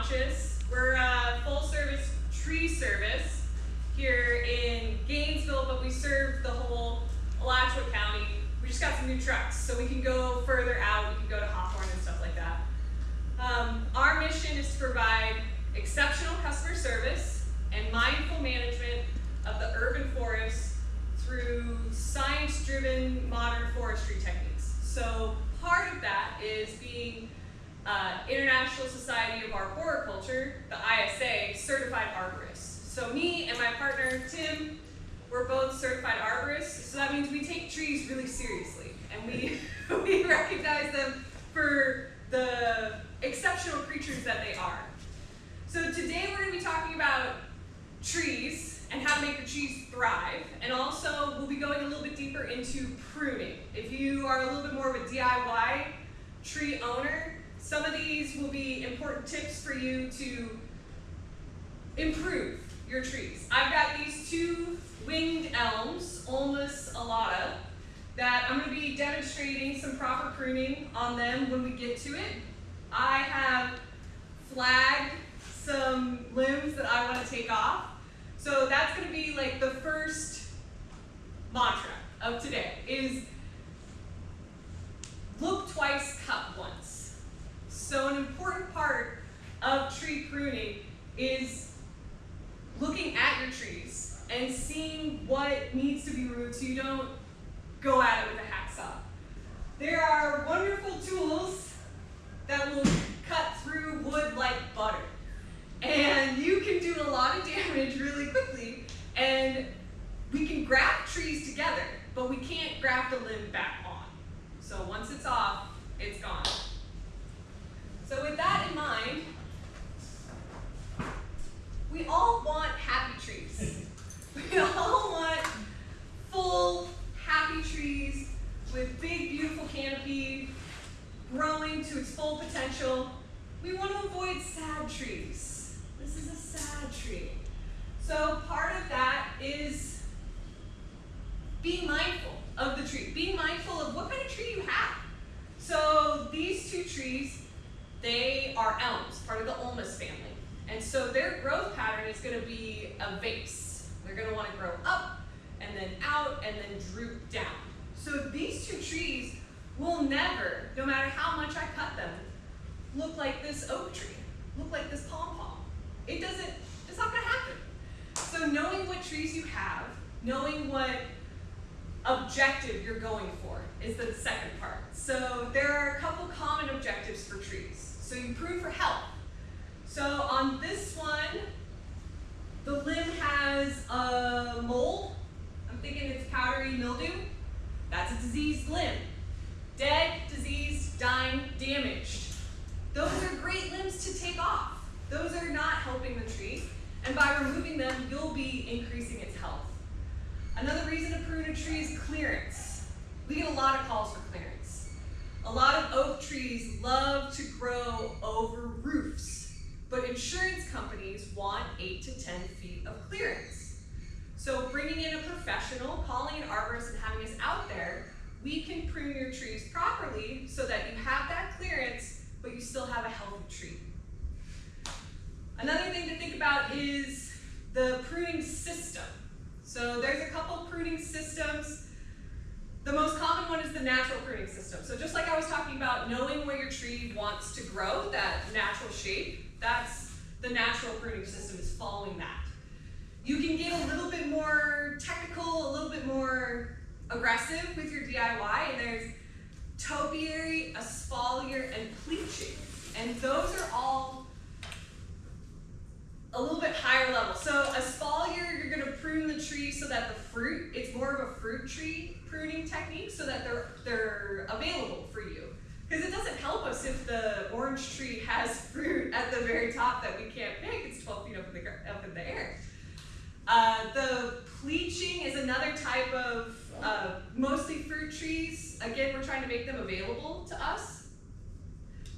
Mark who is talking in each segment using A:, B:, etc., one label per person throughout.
A: obnoxious. We're a full-service tree service here in Gainesville, but we serve the whole Alachua County. We just got some new trucks, so we can go further out. We can go to Hawthorne and stuff like that. Our mission is to provide exceptional customer service and mindful management of the urban forest through science-driven modern forestry techniques. So part of that is being International Society of Arboriculture, the ISA, certified arborist. So me and my partner, Tim, we're both certified arborists. So that means we take trees really seriously and we recognize them for the exceptional creatures that they are. So today we're going to be talking about trees and how to make your trees thrive, and also we'll be going a little bit deeper into pruning. If you are a little bit more of a DIY tree owner, some of these will be important tips for you to improve your trees. I've got these two winged elms, Ulmus alata, that I'm going to be demonstrating some proper pruning on them when we get to it. I have flagged some limbs that I want to take off. So that's going to be like the first mantra of today is look twice, cut once. So an important part of tree pruning is looking at your trees and seeing what needs to be removed so you don't go at it with a hacksaw. There are wonderful tools that will cut through wood like butter. And you can do a lot of damage really quickly, and we can graft trees together, but we can't graft a limb back on. So once it's off, it's gone. So with that in mind, we all want happy trees. We all want full, happy trees with big, beautiful canopy, growing to its full potential. We want to avoid sad trees. This is a sad tree. So part of that is being mindful of the tree, being mindful of what kind of tree you have. So these two trees, they are elms, part of the Ulmus family. And so their growth pattern is going to be a vase. They're going to want to grow up and then out and then droop down. So these two trees will never, no matter how much I cut them, look like this oak tree, look like this pom-pom. It's not going to happen. So knowing what trees you have, knowing what objective you're going for is the second part. So there are a couple common objectives for trees. So you prune for health. So on this one, the limb has a mold. I'm thinking it's powdery mildew. That's a diseased limb. Dead, diseased, dying, damaged. Those are great limbs to take off. Those are not helping the tree, and by removing them, you'll be increasing its health. Another reason to prune a tree is clearance. We get a lot of calls for clearance. A lot of oak trees love to grow over roofs, but insurance companies want 8 to 10 feet of clearance. So bringing in a professional, calling an arborist, and having us out there, we can prune your trees properly so that you have that clearance, but you still have a healthy tree. Another thing to think about is the pruning system. So there's a couple pruning systems. The most common one is the natural pruning system. So just like I was talking about knowing where your tree wants to grow, that natural shape, that's the natural pruning system is following that. You can get a little bit more technical, a little bit more aggressive with your DIY, and there's topiary, espalier, and pleaching. And those are all a little bit higher level. So espalier, you're going to prune the tree so that the fruit, it's more of a fruit tree pruning technique so that they're available for you. Because it doesn't help us if the orange tree has fruit at the very top that we can't pick. It's 12 feet up in the air. The pleaching is another type of mostly fruit trees. Again, we're trying to make them available to us.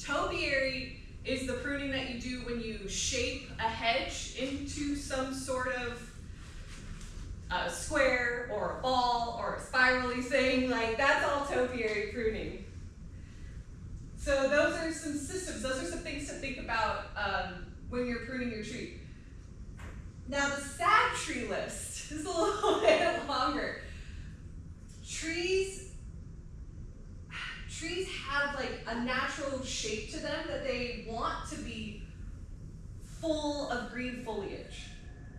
A: Topiary is the pruning that you do when you shape a hedge into some sort of square or a ball or a spirally thing. Like, that's all topiary pruning. So those are some systems. Those are some things to think about when you're pruning your tree. Now the sad tree list is a little bit longer. Trees have like a natural shape to them that they want to be full of green foliage.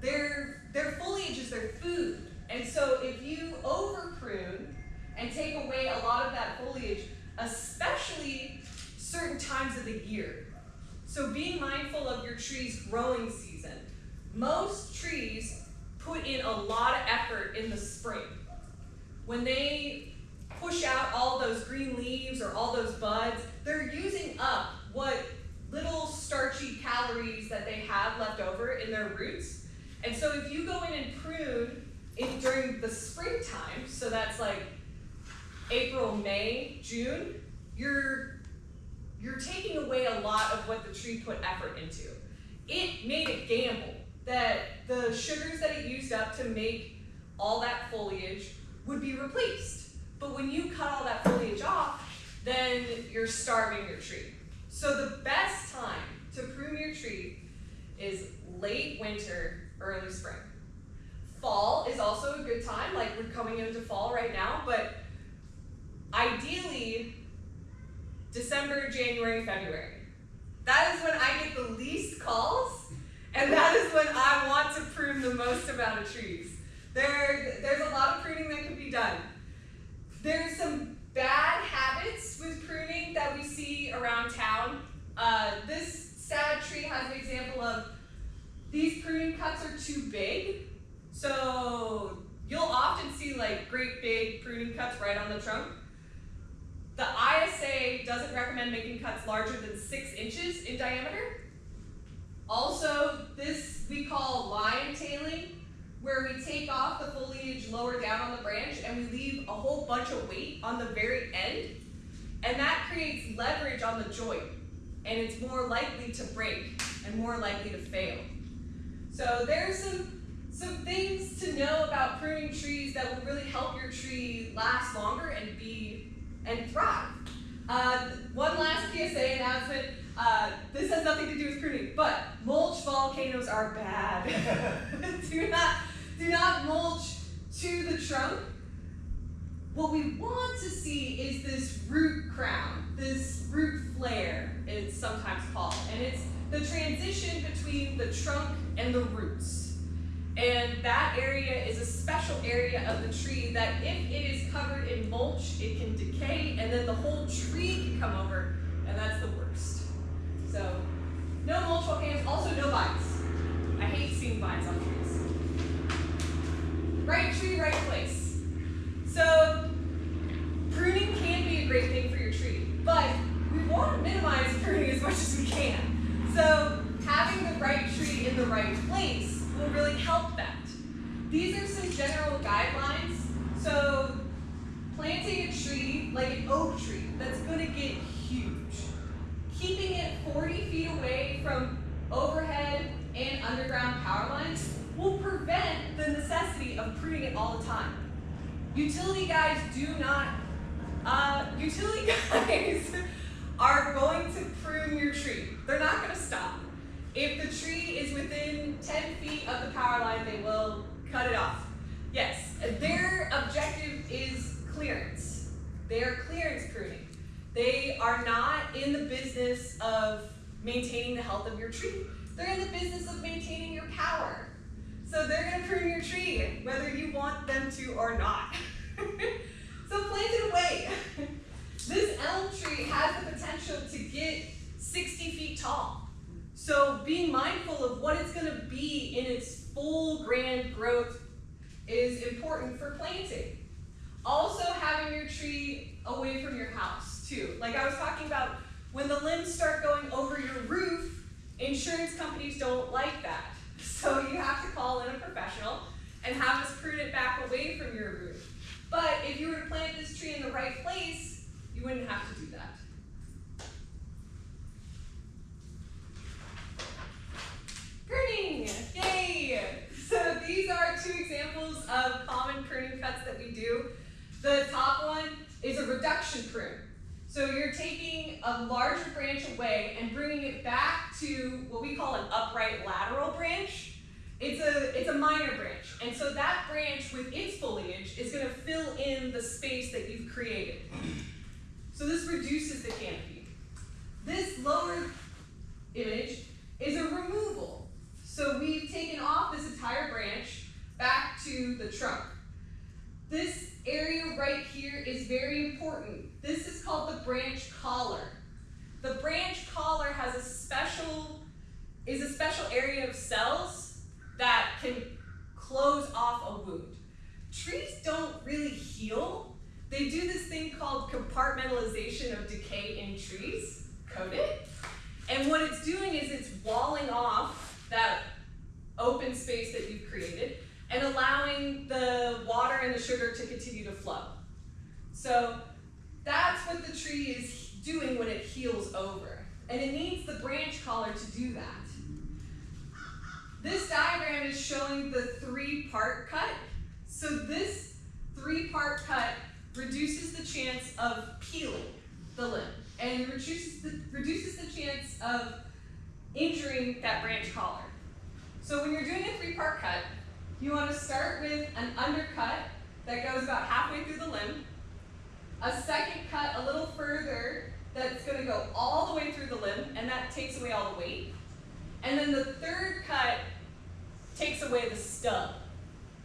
A: Their foliage is their food. And so if you over prune and take away a lot of that foliage, especially certain times of the year. So being mindful of your tree's growing season. Most trees put in a lot of effort in the spring. When they push out all those green leaves or all those buds, they're using up what little starchy calories that they have left over in their roots. And so if you go in and prune during the springtime, so that's like April, May, June, you're taking away a lot of what the tree put effort into. It made a gamble that the sugars that it used up to make all that foliage would be replaced. But when you cut all that foliage off, then you're starving your tree. So the best time to prune your tree is late winter, early spring. Fall is also a good time, like we're coming into fall right now, but ideally December, January, February. That is when I get the least calls, and that is when I want to prune the most amount of trees. There's a lot of pruning that can be done. There's some bad habits with pruning that we see around town. This sad tree has an example of these pruning cuts are too big. So you'll often see like great big pruning cuts right on the trunk. The ISA doesn't recommend making cuts larger than 6 inches in diameter. Also, this we call line tailing, where we take off the foliage lower down on the branch and we leave a whole bunch of weight on the very end. And that creates leverage on the joint, and it's more likely to break and more likely to fail. So there's some things to know about pruning trees that will really help your tree last longer and thrive. One last PSA announcement. This has nothing to do with pruning, but mulch volcanoes are bad. do not mulch to the trunk. What we want to see is this root crown, this root flare, it's sometimes called, and it's the transition between the trunk and the roots. And that area is a special area of the tree that if it is covered in mulch, it can decay, and then the whole tree can come over, and that's the worst. So, no mulch volcanoes, also no vines. I hate seeing vines on trees. Right tree, right place. So, pruning can be a great thing for your tree, but we want to minimize pruning as much as we can. So, having the right tree in the right place will really help that. These are some general guidelines. So, planting a tree, like an oak tree, that's going to get huge. Keeping it 40 feet away from overhead and underground power lines will prevent the necessity of pruning it all the time. Utility guys are going to prune your tree. They're not going to stop. If the tree is within 10 feet of the power line, they will cut it off. Yes, their objective is clearance. They are clearance pruning. They are not in the business of maintaining the health of your tree. They're in the business of maintaining your power. So they're going to prune your tree, whether you want them to or not. So plant it away. This elm tree has the potential to get 60 feet tall. So being mindful of what it's going to be in its full grand growth is important for planting. Also having your tree away from your house too. Like I was talking about, when the limbs start going over your roof, insurance companies don't like that. So you have to call in a professional and have us prune it back away from your roof. But if you were to plant this tree in the right place, you wouldn't have to do that. Pruning, yay! So these are 2 examples of common pruning cuts that we do. The top one is a reduction prune. So you're taking a larger branch away and bringing it back to what we call an upright lateral branch. It's a minor branch, and so that branch with its foliage is going to fill in the space that you've created. So this reduces the canopy. This lower image is a removal. So we've taken off this entire branch back to the trunk. This area right here is very important. This is called the branch collar. The branch collar has a special area of cells that can close off a wound. Trees don't really heal. They do this thing called compartmentalization of decay in trees, coat it. And what it's doing is it's walling off that open space that you've created and allowing the water and the sugar to continue to flow. So that's what the tree is doing when it heals over. And it needs the branch collar to do that. This diagram is showing the 3-part cut. So this 3-part cut reduces the chance of peeling the limb and reduces the chance of injuring that branch collar. So when you're doing a 3-part cut, you want to start with an undercut that goes about halfway through the limb, a second cut a little further that's going to go all the way through the limb, and that takes away all the weight. And then the third cut takes away the stub.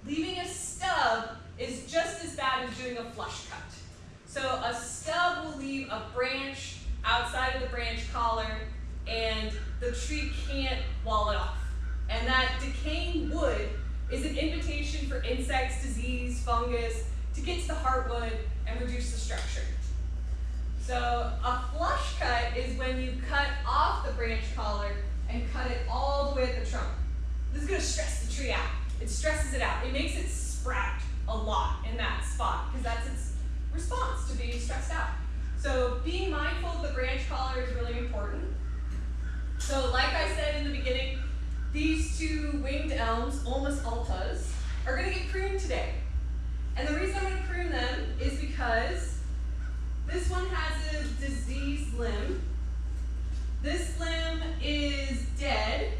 A: Leaving a stub is just as bad as doing a flush cut. So a stub will leave a branch outside of the branch collar, and the tree can't wall it off. And that decaying wood is an invitation for insects, disease, fungus to get to the heartwood and reduce the structure. So a flush cut is when you cut off the branch collar and cut it all the way at the trunk. This is going to stress the tree out. It stresses it out. It makes it sprout a lot in that spot because that's its response to being stressed out. So being mindful of the branch collar is really important. So like I said in the beginning, these 2 winged elms, Ulmus altas, are going to get pruned today. And the reason I'm going to prune them is because this one has a diseased limb. This limb is dead.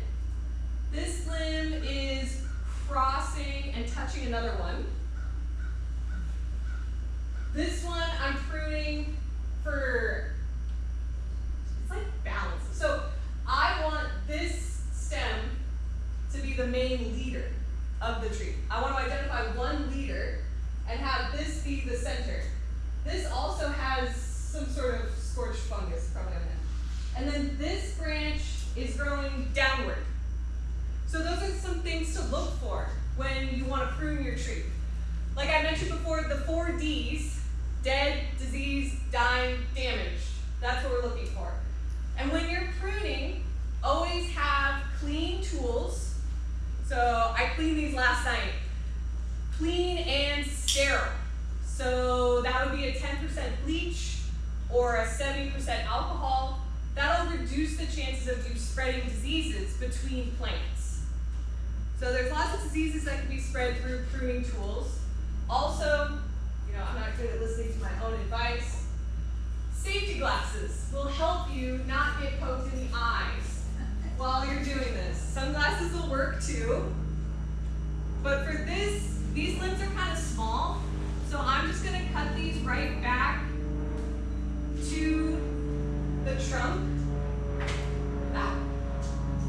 A: This limb is crossing and touching another one. This one I'm pruning for, it's like balance. So I want this stem to be the main leader of the tree. I want to identify one leader and have this be the center. This also has some sort of scorched fungus probably on it. And then this branch is growing downward. So those are some things to look for when you want to prune your tree. Like I mentioned before, the 4 Ds, dead, diseased, dying, damaged. That's what we're looking for. And when you're pruning, always have clean tools. So I cleaned these last night. Clean and sterile. So that would be a 10% bleach or a 70% alcohol. That'll reduce the chances of you spreading diseases between plants. So there's lots of diseases that can be spread through pruning tools. Also, I'm not good at listening to my own advice. Safety glasses will help you not get poked in the eyes while you're doing this. Sunglasses will work too. But for this, these limbs are kind of small, so I'm just going to cut these right back to the trunk.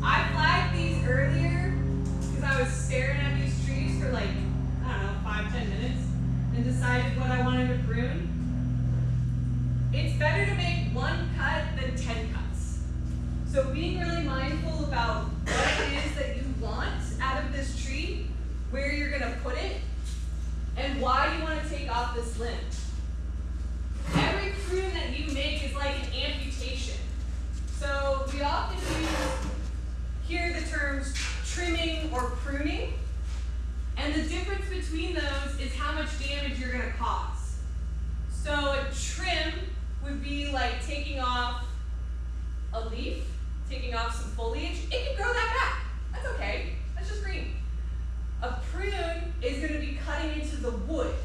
A: I flagged these earlier because I was staring at these trees for like, 5-10 minutes and decided what I wanted to prune. It's better to make 1 cut than 10 cuts. So being really mindful about what it is that you want out of this tree, where you're going to put it, and why you want to take off this limb. Every prune that you make is like an amputation. So we often hear the terms trimming or pruning, and the difference between those is how much damage you're going to cause. So a trim would be like taking off a leaf, taking off some foliage. It can grow that back. That's okay. That's just green. A prune is going to be cutting into the wood.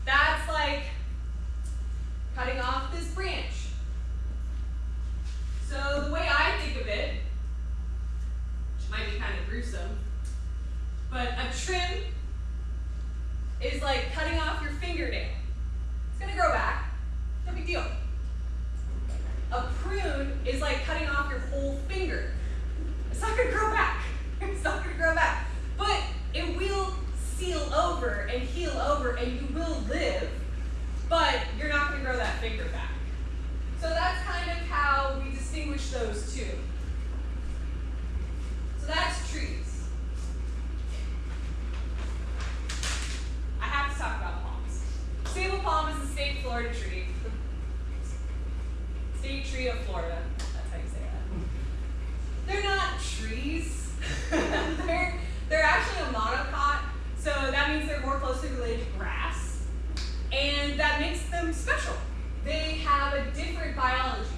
A: That's like cutting off this branch. So the way I think of it But a trim is like cutting off your fingernail. It's gonna grow back, no big deal. A prune is like cutting off your whole finger. It's not gonna grow back. It's not gonna grow back. But it will seal over and heal over and you will live, but you're not gonna grow that finger back. So that's kind of how we distinguish those two. So that's trees. I have to talk about palms. Sable palm is the state Florida tree. The state tree of Florida. That's how you say that. They're not trees. they're actually a monocot, so that means they're more closely related to grass. And that makes them special. They have a different biology.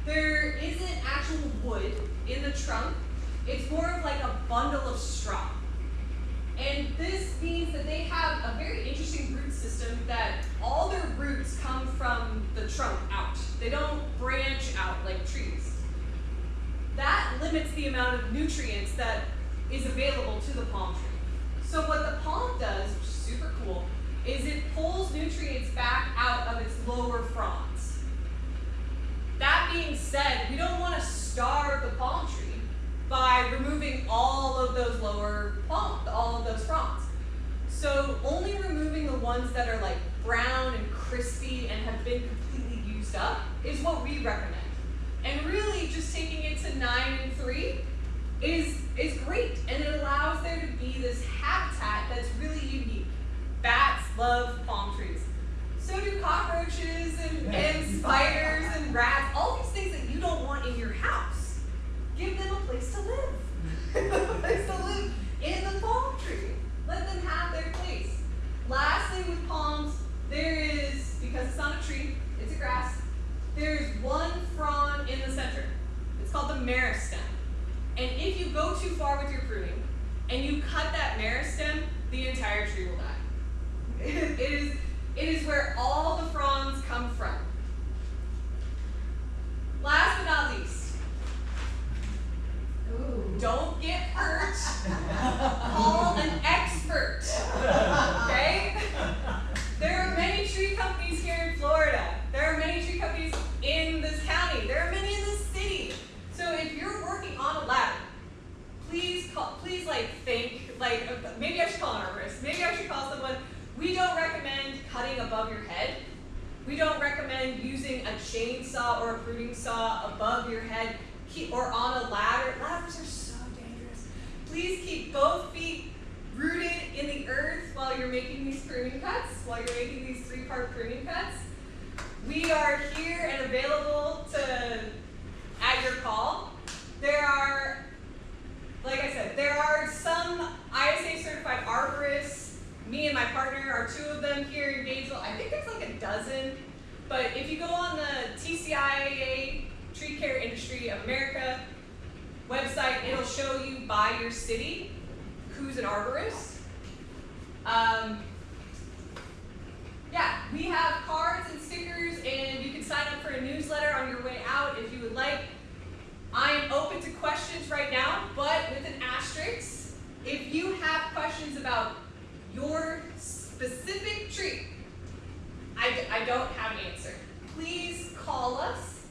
A: There isn't actual wood in the trunk. It's more of like a bundle of straw. And this means that they have a very interesting root system that all their roots come from the trunk out. They don't branch out like trees. That limits the amount of nutrients that is available to the palm tree. So what the palm does, which is super cool, is it pulls nutrients back out of its lower fronds. That being said, we don't want to starve the palm tree by removing all of those all of those fronds. So only removing the ones that are like brown and crispy and have been completely used up is what we recommend. And really just taking it to 9 and 3 is great, and it allows there to be this habitat that's really unique. Bats love palm trees. So do cockroaches and spiders and rats, all these things that you don't want in your house. Give them a place to live. A place to live in the palm tree. Let them have their place. Last thing with palms, there is, because it's not a tree, it's a grass, there's one frond in the center. It's called the meristem. And if you go too far with your pruning and you cut that meristem, the entire tree will die. It is where all the fronds come from. Last but not least, don't get hurt. Call an expert. Okay? There are many tree companies here in Florida. There are many tree companies in this county. There are many in this city. So if you're working on a ladder, please think, maybe I should call an arborist. Maybe I should call someone. We don't recommend cutting above your head. We don't recommend using a chainsaw or a pruning saw above your head or on a ladder. Ladders are so dangerous. Please keep both feet rooted in the earth while you're making these pruning cuts, while you're making these 3-part pruning cuts. We are here and available at your call. There are, like I said, there are some ISA certified arborists. Me and my partner are 2 of them here in Gainesville. I think there's like a dozen. But if you go on the TCIA, Tree Care Industry of America website, it'll show you by your city who's an arborist. Yeah, we have cards and stickers, and you can sign up for a newsletter on your way out if you would like. I am open to questions right now, but with an asterisk. If you have questions about your specific tree, I don't have an answer. Please call us,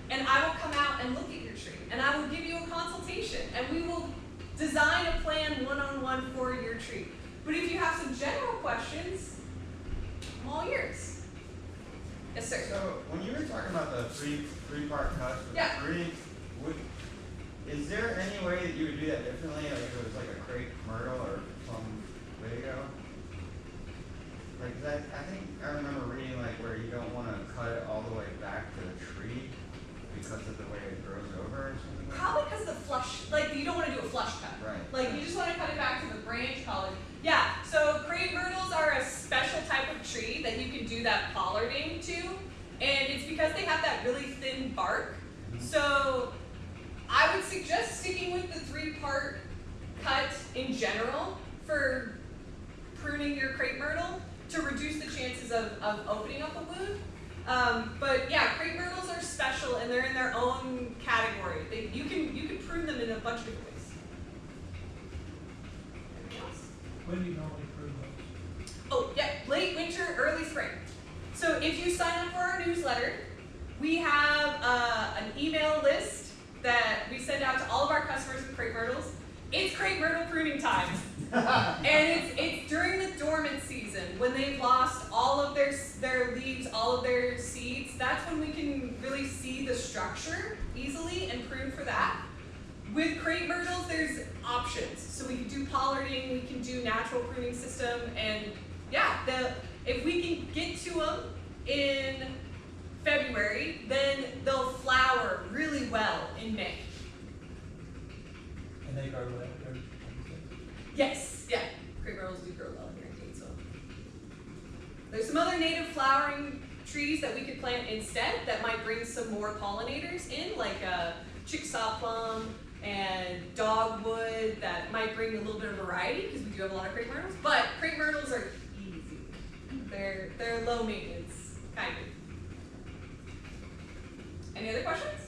A: and I will come out and look at your tree, and I will give you a consultation, and we will design a plan one-on-one for your tree. But if you have some general questions, I'm all ears. Yes, sir.
B: So when you were talking about the three-part cut for the tree, is there any way that you would do that differently, like if it was like a crepe myrtle or some Lego? Like that, I think I remember reading like where you don't want to cut it all the way back to the tree because of the way it grows over or something.
A: Probably because the flush, like you don't want to do a flush cut.
B: Right.
A: Like you just want to cut it back to the branch collard. Yeah, so crepe myrtles are a special type of tree that you can do that pollarding to, and it's because they have that really thin bark. So I would suggest sticking with the 3-part cut in general for pruning your crepe myrtle to reduce the chances of opening up a wound. But yeah, crepe myrtles are special and they're in their own category. You can prune them in a bunch of different ways. Anything else?
C: When do you normally prune those?
A: Oh, yeah, late winter, early spring. So if you sign up for our newsletter, we have an email list that we send out to all of our customers with crepe myrtles. It's crepe myrtle pruning time. And it's during the dormant season when they've lost all of their leaves, all of their seeds. That's when we can really see the structure easily and prune for that. With crepe myrtles, there's options. So we can do pollarding, we can do natural pruning system, and yeah, if we can get to them in February, then they'll flower really well in May.
C: And they grow well.
A: Yes, yeah, crepe myrtles do grow well here in Gainesville. There's some other native flowering trees that we could plant instead that might bring some more pollinators in, like Chickasaw plum and dogwood, that might bring a little bit of variety because we do have a lot of crepe myrtles. But crepe myrtles are easy. They're low maintenance, kind of. Any other questions?